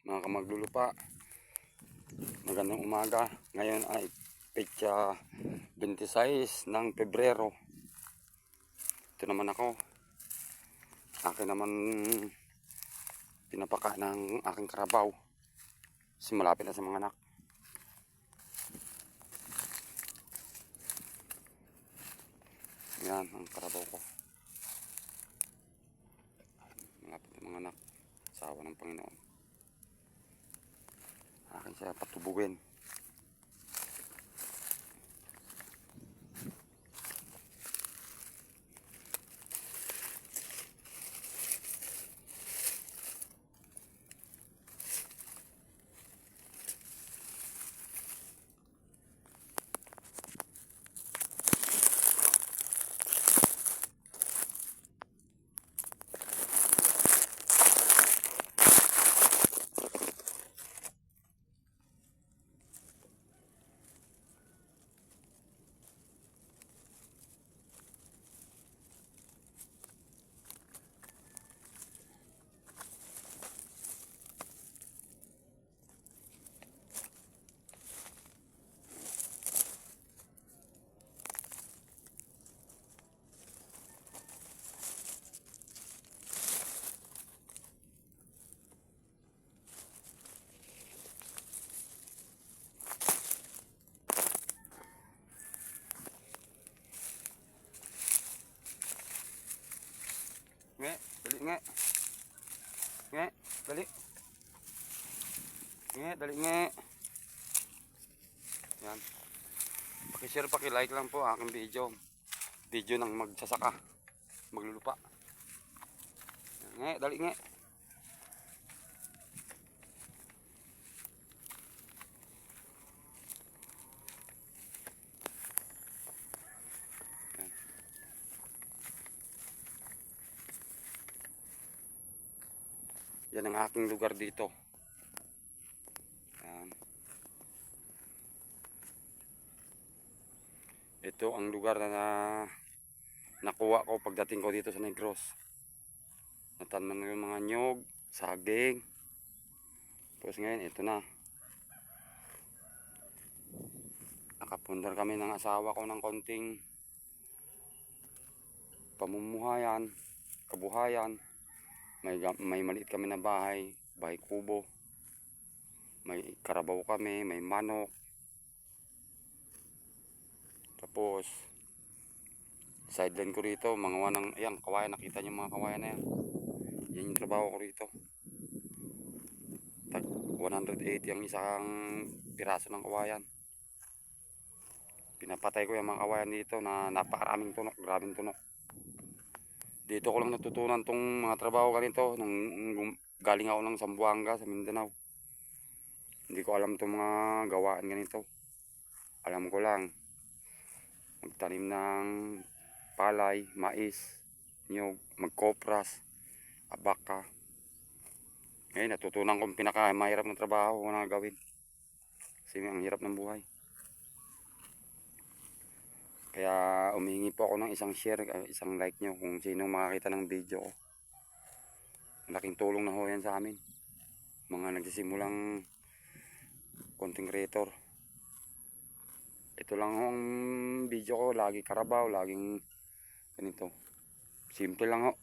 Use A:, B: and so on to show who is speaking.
A: mga kamaglulupa, magandang umaga. Ngayon ay petsa 26 ng Pebrero. Ito naman ako, akin naman pinapaka ng aking karabaw kasi malapit na sa mga anak. Yan ang karabaw ko, malapit na mga anak, asawa ng Panginoon. Akin siya patubugin. Nge, dali nge. Nge, dali. Nge, dali nge. Yan. Paki-share, paki-like lang po aking video. Video ng magsasaka, maglulupa. Nge, dali nge. Yan ang aking lugar dito. Yan. Ito ang lugar na nakuha ko pagdating ko dito sa Negros. Natanman ko yung mga nyog, saging. Tapos ngayon ito na. Nakapundar kami ng asawa ko ng konting pamumuhayan, kabuhayan. May maliit kami na bahay kubo. May karabaw kami, may manok. Tapos sideline ko rito, mga wanang, ayan, kawayan, nakita nyo mga kawayan na yan. Yan yung trabaho ko rito. Tag 180 ang isang piraso ng kawayan. Pinapatay ko yung mga kawayan dito na napakaraming tunok, grabing tunok. Dito ko lang natutunan tong mga trabaho ganito nung galing ako ng Zamboanga sa Mindanao. Hindi ko alam itong mga gawaan ganito. Alam ko lang magtanim ng palay, mais, niyog, magkopras, abaka. Ngayon natutunan kong pinakamahirap na trabaho ko na gawin. Kasi ang hirap ng buhay. Kaya umihingi po ako ng isang share, isang like nyo kung sino makakita ng video ko. Malaking tulong na ho yan sa amin. Mga nagsisimulang content creator. Ito lang ang video ko, lagi karabaw, laging ganito. Simple lang ho.